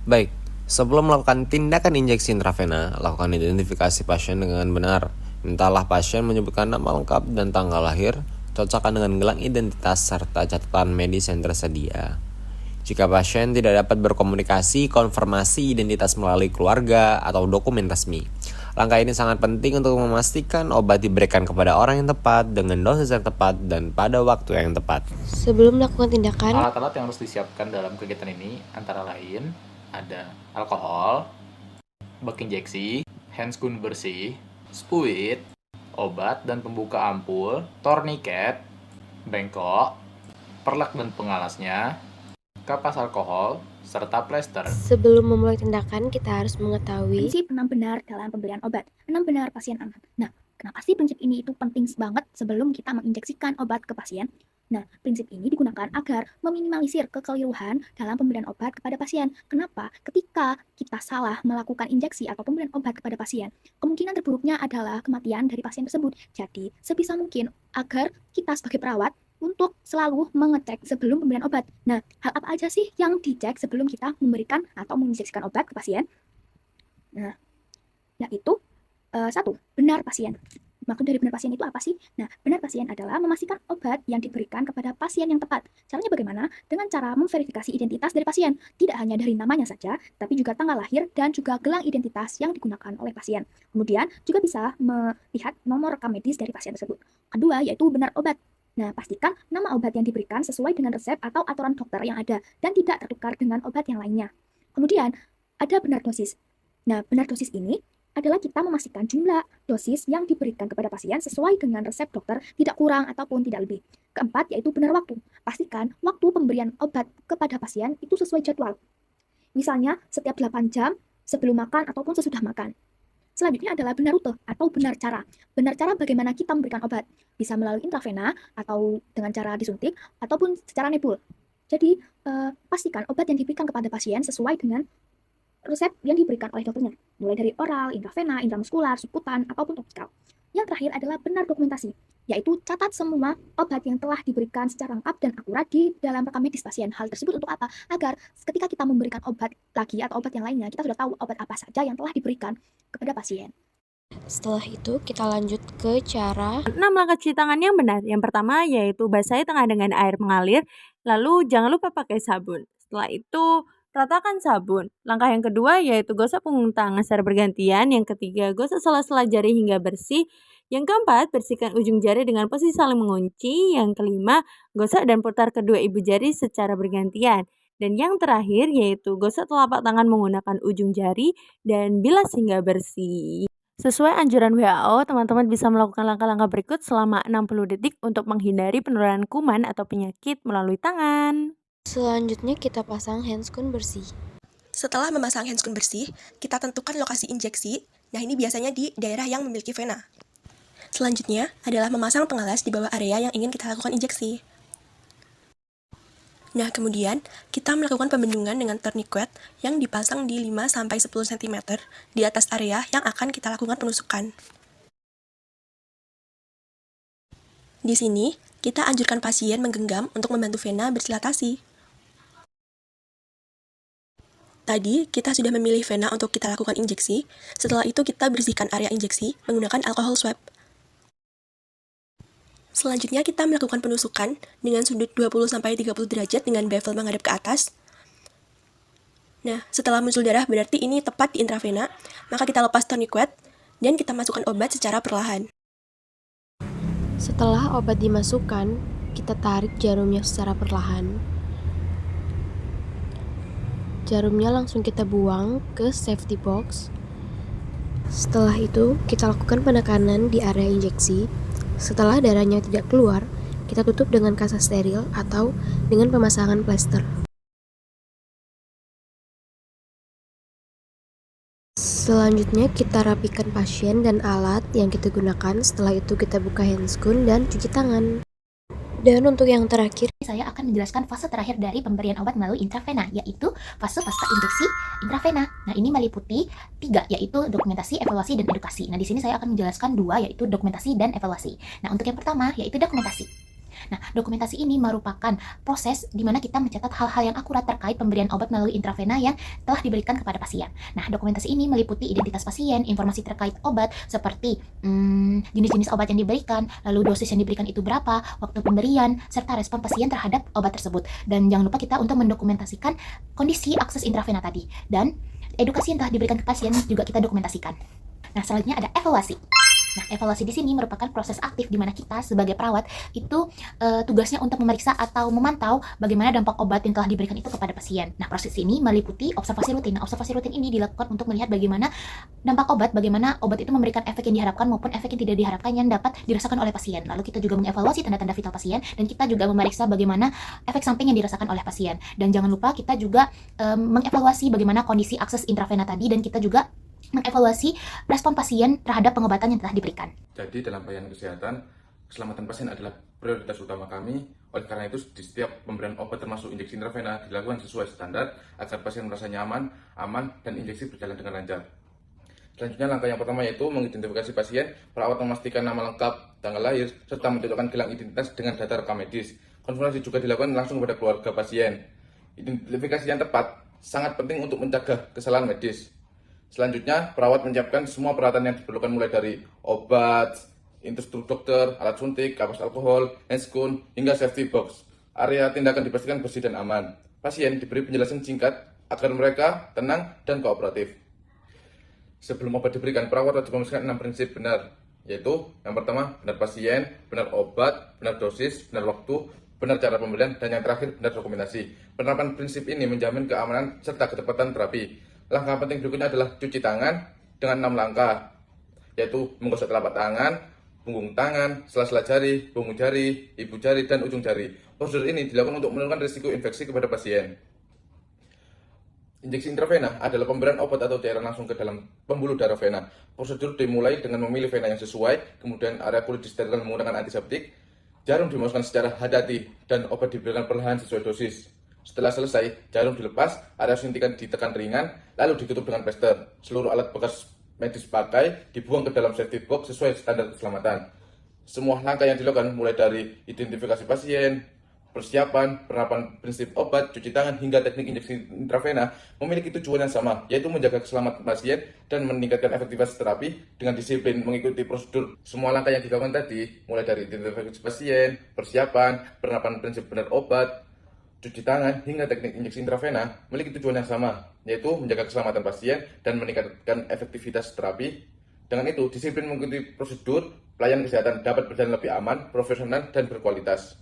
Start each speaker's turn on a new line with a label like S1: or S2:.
S1: Baik, sebelum melakukan tindakan injeksi intravena, lakukan identifikasi pasien dengan benar. Mintalah pasien menyebutkan nama lengkap dan tanggal lahir, cocokkan dengan gelang identitas serta catatan medis yang tersedia. Jika pasien tidak dapat berkomunikasi, konfirmasi identitas melalui keluarga atau dokumen resmi. Langkah ini sangat penting untuk memastikan obat diberikan kepada orang yang tepat, dengan dosis yang tepat, dan pada waktu yang tepat.
S2: Sebelum melakukan tindakan,
S3: Alat-alat yang harus disiapkan dalam kegiatan ini antara lain ada alkohol, bak injeksi, handscoon bersih, spuit, obat dan pembuka ampul, torniket, bengkok, perlak dan pengalasnya, kapas alkohol, serta plester.
S2: sebelum memulai tindakan, kita harus mengetahui
S4: Prinsip 6 benar dalam pemberian obat. 6 benar pasien aman. Nah, kenapa sih prinsip ini itu penting banget sebelum kita menginjeksikan obat ke pasien? Nah, prinsip ini digunakan agar meminimalisir kekeliruan dalam pemberian obat kepada pasien. Kenapa? Ketika kita salah melakukan injeksi atau pemberian obat kepada pasien, kemungkinan terburuknya adalah kematian dari pasien tersebut. Jadi, sebisa mungkin agar kita sebagai perawat untuk selalu mengecek sebelum pemberian obat. Nah, hal apa aja sih yang dicek sebelum kita memberikan atau menginjeksikan obat ke pasien? Nah, yaitu satu, benar pasien. Maksud dari benar pasien itu apa sih? Nah, benar pasien adalah memastikan obat yang diberikan kepada pasien yang tepat. Caranya bagaimana? Dengan cara memverifikasi identitas dari pasien. Tidak hanya dari namanya saja, tapi juga tanggal lahir dan juga gelang identitas yang digunakan oleh pasien. Kemudian juga bisa melihat nomor rekam medis dari pasien tersebut. Kedua, yaitu benar obat. Nah, pastikan nama obat yang diberikan sesuai dengan resep atau aturan dokter yang ada dan tidak tertukar dengan obat yang lainnya. Kemudian, ada benar dosis. Nah, benar dosis ini adalah kita memastikan jumlah dosis yang diberikan kepada pasien sesuai dengan resep dokter, tidak kurang ataupun tidak lebih. Keempat, yaitu benar waktu. Pastikan waktu pemberian obat kepada pasien itu sesuai jadwal. Misalnya, setiap 8 jam sebelum makan ataupun sesudah makan. Selanjutnya adalah benar rute atau benar cara. Benar cara bagaimana kita memberikan obat. Bisa melalui intravena atau dengan cara disuntik ataupun secara nebul. Jadi, pastikan obat yang diberikan kepada pasien sesuai dengan resep yang diberikan oleh dokternya, mulai dari oral, intravena, intramuskular, subkutan, ataupun topikal. Yang terakhir adalah benar dokumentasi, yaitu catat semua obat yang telah diberikan secara lengkap dan akurat di dalam rekam medis pasien. Hal tersebut untuk apa? Agar ketika kita memberikan obat lagi atau obat yang lainnya, kita sudah tahu obat apa saja yang telah diberikan kepada pasien.
S2: setelah itu kita lanjut ke cara
S5: 6 langkah cuci tangan yang benar. Yang pertama yaitu basahi tangan dengan air mengalir, lalu jangan lupa pakai sabun. Setelah itu ratakan sabun. Langkah yang kedua yaitu gosok punggung tangan secara bergantian. Yang ketiga gosok sela-sela jari hingga bersih. Yang keempat bersihkan ujung jari dengan posisi saling mengunci. Yang kelima gosok dan putar kedua ibu jari secara bergantian. Dan yang terakhir yaitu gosok telapak tangan menggunakan ujung jari dan bilas hingga bersih. Sesuai anjuran WHO, teman-teman bisa melakukan langkah-langkah berikut selama 60 detik untuk menghindari penularan kuman atau penyakit melalui tangan.
S2: Selanjutnya kita pasang handscoon bersih.
S6: Setelah memasang handscoon bersih, kita tentukan lokasi injeksi. Nah, ini biasanya di daerah yang memiliki vena. Selanjutnya adalah memasang pengalas di bawah area yang ingin kita lakukan injeksi. Nah, kemudian kita melakukan pembendungan dengan tourniquet yang dipasang di 5-10 cm di atas area yang akan kita lakukan penusukan. Di sini, kita anjurkan pasien menggenggam untuk membantu vena berdilatasi. Tadi, kita sudah memilih vena untuk kita lakukan injeksi. Setelah itu, kita bersihkan area injeksi menggunakan alkohol swab. Selanjutnya, kita melakukan penusukan dengan sudut 20-30 derajat dengan bevel menghadap ke atas. Nah, setelah muncul darah berarti ini tepat di intravena, maka kita lepas tourniquet dan kita masukkan obat secara perlahan.
S2: Setelah obat dimasukkan, kita tarik jarumnya secara perlahan. Jarumnya langsung kita buang ke safety box. Setelah itu, kita lakukan penekanan di area injeksi. Setelah darahnya tidak keluar, kita tutup dengan kasa steril atau dengan pemasangan plester. Selanjutnya kita rapikan pasien dan alat yang kita gunakan. Setelah itu kita buka handscoon dan cuci tangan. Dan untuk yang terakhir,
S7: saya akan menjelaskan fase terakhir dari pemberian obat melalui intravena, yaitu fase pasca injeksi intravena. Nah, ini meliputi 3, yaitu dokumentasi, evaluasi, dan edukasi. Nah, di sini saya akan menjelaskan 2, yaitu dokumentasi dan evaluasi. Nah, untuk yang pertama, yaitu dokumentasi. Nah, dokumentasi ini merupakan proses di mana kita mencatat hal-hal yang akurat terkait pemberian obat melalui intravena yang telah diberikan kepada pasien. Nah, dokumentasi ini meliputi identitas pasien, informasi terkait obat seperti jenis-jenis obat yang diberikan, lalu dosis yang diberikan itu berapa, waktu pemberian, serta respon pasien terhadap obat tersebut. Dan jangan lupa kita untuk mendokumentasikan kondisi akses intravena tadi. Dan edukasi yang telah diberikan ke pasien juga kita dokumentasikan. Nah, selanjutnya ada evaluasi. Nah, evaluasi di sini merupakan proses aktif di mana kita sebagai perawat itu tugasnya untuk memeriksa atau memantau bagaimana dampak obat yang telah diberikan itu kepada pasien. Nah, proses ini meliputi observasi rutin. Nah, observasi rutin ini dilakukan untuk melihat bagaimana dampak obat, bagaimana obat itu memberikan efek yang diharapkan maupun efek yang tidak diharapkan yang dapat dirasakan oleh pasien. Lalu kita juga mengevaluasi tanda-tanda vital pasien dan kita juga memeriksa bagaimana efek samping yang dirasakan oleh pasien. Dan jangan lupa kita juga mengevaluasi bagaimana kondisi akses intravena tadi dan kita juga mengevaluasi respon pasien terhadap pengobatan yang telah diberikan.
S8: Jadi dalam pelayanan kesehatan, keselamatan pasien adalah prioritas utama kami. Oleh karena itu, di setiap pemberian obat termasuk injeksi intravena dilakukan sesuai standar agar pasien merasa nyaman, aman, dan injeksi berjalan dengan lancar. Selanjutnya, langkah yang pertama yaitu mengidentifikasi pasien. Perawat memastikan nama lengkap, tanggal lahir, serta mencocokkan gelang identitas dengan data rekam medis. Konfirmasi juga dilakukan langsung kepada keluarga pasien. Identifikasi yang tepat sangat penting untuk mencegah kesalahan medis. Selanjutnya, perawat menyiapkan semua peralatan yang diperlukan mulai dari obat, instruktur dokter, alat suntik, kapas alkohol, handscoon, hingga safety box. Area tindakan dipastikan bersih dan aman. Pasien diberi penjelasan singkat agar mereka tenang dan kooperatif. Sebelum obat diberikan, perawat wajib memastikan 6 prinsip benar, yaitu yang pertama, benar pasien, benar obat, benar dosis, benar waktu, benar cara pemberian, dan yang terakhir, benar dokumentasi. Penerapan prinsip ini menjamin keamanan serta ketepatan terapi. Langkah penting berikutnya adalah cuci tangan dengan 6 langkah, yaitu menggosok telapak tangan, punggung tangan, sela-sela jari, punggung jari, ibu jari, dan ujung jari. Prosedur ini dilakukan untuk menurunkan risiko infeksi kepada pasien. Injeksi intravena adalah pemberian obat atau cairan langsung ke dalam pembuluh darah vena. Prosedur dimulai dengan memilih vena yang sesuai, kemudian area kulit disterilkan menggunakan antiseptik, jarum dimasukkan secara hati-hati, dan obat diberikan perlahan sesuai dosis. Setelah selesai, jarum dilepas, area suntikan ditekan ringan, lalu ditutup dengan plester. Seluruh alat bekas medis pakai dibuang ke dalam safety box sesuai standar keselamatan. Semua langkah yang dilakukan mulai dari identifikasi pasien, persiapan, penerapan prinsip obat, cuci tangan, hingga teknik injeksi intravena memiliki tujuan yang sama, yaitu menjaga keselamatan pasien dan meningkatkan efektivitas terapi dengan disiplin mengikuti prosedur. Semua langkah yang dilakukan tadi, mulai dari identifikasi pasien, persiapan, penerapan prinsip benar obat, cuci tangan, hingga teknik injeksi intravena memiliki tujuan yang sama, yaitu menjaga keselamatan pasien dan meningkatkan efektivitas terapi. Dengan itu, disiplin mengikuti prosedur, pelayanan kesehatan dapat berjalan lebih aman, profesional, dan berkualitas.